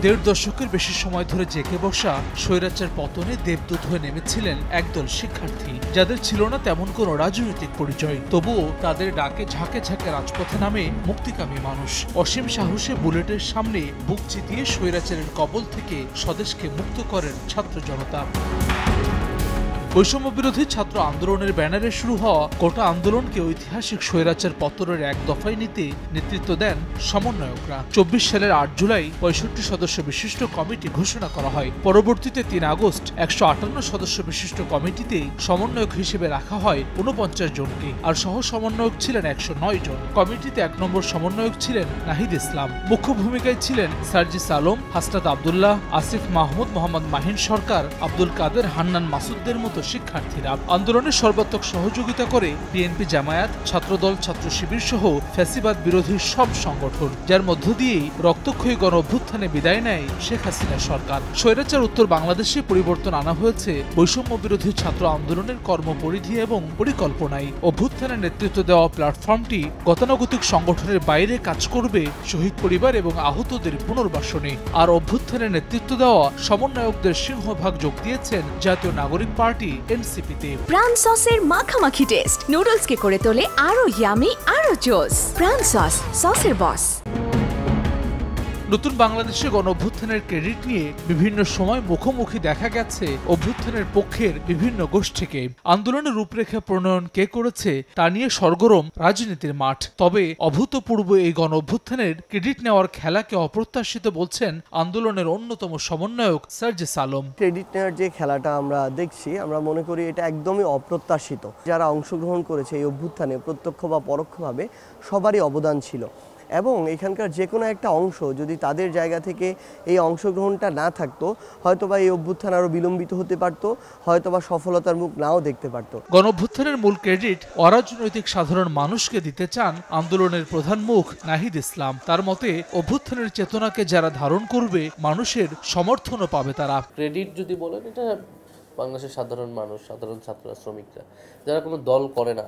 দেড় দশকের বেশি সময় ধরে জেঁকে বসা স্বৈরাচার পতনে দেবদূত হয়ে নেমেছিলেন একদল শিক্ষার্থী, যাদের ছিল না তেমন কোনো রাজনৈতিক পরিচয়। তবুও তাদের ডাকে ঝাঁকে ঝাঁকে রাজপথে নামে মুক্তিকামী মানুষ। অসীম সাহসে বুলেটের সামনে বুক চিতিয়ে স্বৈরাচারের কবল থেকে স্বদেশকে মুক্ত করেন ছাত্র জনতা। বৈষম্য বিরোধী ছাত্র আন্দোলনের ব্যানারে শুরু হওয়া কোটা আন্দোলনকে ঐতিহাসিক স্বৈরাচার পতনের এক দফায় নিতে নেতৃত্ব দেন সমন্বয়করা। ২৪ সালের ৮ জুলাই ৬৫ সদস্য বিশিষ্ট কমিটি ঘোষণা করা হয়। পরবর্তীতে ৩ আগস্ট ১৫৮ সদস্য বিশিষ্ট কমিটিতে সমন্বয়ক হিসেবে রাখা হয় ৪৯ জনকে, আর সহ সমন্বয়ক ছিলেন ১০৯ জন। কমিটিতে ১ নম্বর সমন্বয়ক ছিলেন নাহিদ ইসলাম। মুখ্য ভূমিকায় ছিলেন সার্জিস আলম, হাসনাত আবদুল্লাহ, আসিফ মাহমুদ, মোহাম্মদ মাহিন সরকার, আব্দুল কাদের, হান্নান মাসুদদের মতো শিক্ষার্থীরা। আন্দোলনে সর্বাত্মক সহযোগিতা করে বিএনপি, জামায়াত, ছাত্রদল, ছাত্র শিবির সহ ফ্যাসিবাদ বিরোধী সব সংগঠন, যার মধ্য দিয়েই রক্তক্ষয়ী গণ অভ্যুত্থানে বিদায় নেয় শেখ হাসিনা সরকার। স্বৈরাচার উত্তর বাংলাদেশে পরিবর্তন আনা হয়েছে বৈষম্য বিরোধী ছাত্র আন্দোলনের কর্মপরিধি এবং পরিকল্পনায়। অভ্যুত্থানের নেতৃত্ব দেওয়া প্ল্যাটফর্মটি গতানুগতিক সংগঠনের বাইরে কাজ করবে শহীদ পরিবার এবং আহতদের পুনর্বাসনে। আর অভ্যুত্থানের নেতৃত্ব দেওয়া সমন্বয়কদের সিংহভাগ যোগ দিয়েছেন জাতীয় নাগরিক পার্টি এনসিপিতে। প্রাণ সসের মাখামাখি টেস্ট নুডলসকে করে তোলে আরো ইয়ামি, আরো জোস। প্রাণ সস, সসের বস। নতুন বাংলাদেশে গণ অভ্যুত্থানের ক্রেডিট নিয়ে বিভিন্ন সময় মুখোমুখি দেখা গেছে অভ্যুত্থানের পক্ষের বিভিন্ন গোষ্ঠীকে। আন্দোলনের রূপরেখা প্রণয়ন কে করেছে তা নিয়ে সরগরম রাজনীতির মাঠ। তবে অভূতপূর্ব এই গণ অভ্যুত্থানের ক্রেডিট নেওয়ার খেলাকে অপ্রত্যাশিত বলছেন আন্দোলনের অন্যতম সমন্বয়ক সার্জিস আলম। ক্রেডিট নেওয়ার যে খেলাটা আমরা দেখছি, আমরা মনে করি এটা একদমই অপ্রত্যাশিত। যারা অংশগ্রহণ করেছে এই অভ্যুত্থানে প্রত্যক্ষ বা পরোক্ষভাবে সবারই অবদান ছিল, এবং এখানকার যে কোনো একটা অংশ যদি তাদের জায়গা থেকে এই অংশগ্রহণটা না থাকতো, হয়তোবা এই অভ্যুত্থান আরো বিলম্বিত হতে পারতো, হয়তোবা সফলতার মুখ নাও দেখতে পারতো। গণ অভ্যুত্থানের মূল ক্রেডিট অরাজনৈতিক সাধারণ মানুষকে দিতে চান আন্দোলনের প্রধান মুখ নাহিদ ইসলাম। তার মতে অভ্যুত্থানের চেতনাকে যারা ধারণ করবে, মানুষের সমর্থনও পাবে তারা। ক্রেডিট যদি বলেন, এটা বাংলাদেশের সাধারণ মানুষ, সাধারণ ছাত্ররা, শ্রমিকরা, যারা কোনো দল করে না,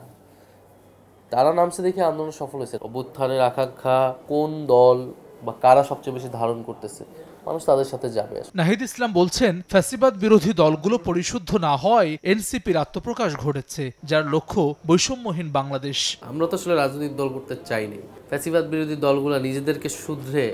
তারা নামছে দেখে আন্দোলন সফল হয়েছে। অভ্যুত্থানের আকাঙ্ক্ষা কোন দল বা কারা সবচেয়ে বেশি ধারণ করতেছে, মানুষ তাদের সাথে যাবে। নাহিদ ইসলাম বলছেন, ফ্যাসিবাদ বিরোধী দলগুলো পরিশুদ্ধ না হয় এনসিপির আত্মপ্রকাশ ঘটেছে, যার লক্ষ্য বৈষম্যহীন বাংলাদেশ। আমরা তো আসলে রাজনৈতিক দল করতে চাইনি। ফ্যাসিবাদ বিরোধী দলগুলো নিজেদেরকে শুধরে,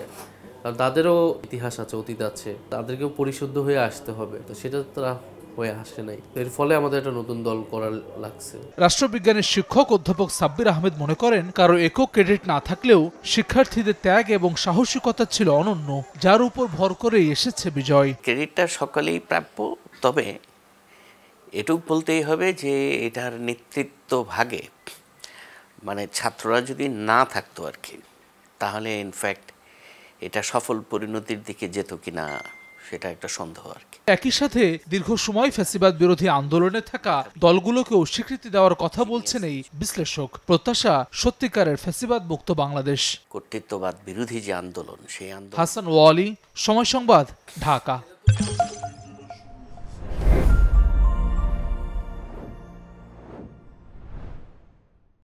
কারণ তাদেরও ইতিহাস আছে, অতীত আছে, তাদেরকেও পরিশুদ্ধ হয়ে আসতে হবে। তো সেটা তারা হয়ে আসে নাই, এর ফলে আমাদের একটা নতুন দল করার লাগছে। রাষ্ট্রবিজ্ঞানের শিক্ষক অধ্যাপক সাব্বির আহমেদ মনে করেন, কারো একক ক্রেডিট না থাকলেও শিক্ষার্থীদের ত্যাগ এবং সাহসিকতা ছিল অনন্য, যার উপর ভর করেই এসেছে বিজয়। ক্রেডিটটা সকলেই প্রাপ্য, তবে এটুক বলতেই হবে যে এটার নেতৃত্ব ভাগে মানে ছাত্ররা যদি না থাকতো আর কি, তাহলে ইনফ্যাক্ট এটা সফল পরিণতির দিকে যেত কিনা সেটা একটা সন্দেহ আর কি। একই সাথে দীর্ঘ সময় ফ্যাসিবাদ বিরোধী আন্দোলনে থাকা দলগুলোকেও স্বীকৃতি দেওয়ার কথা বলছেন এই বিশ্লেষক। প্রত্যাশা সত্যিকারের ফ্যাসিবাদ মুক্ত বাংলাদেশ। কর্তৃত্ববাদ বিরোধী যে আন্দোলন, সেই আন্দোলন। হাসান ওয়ালি, সময় সংবাদ, ঢাকা।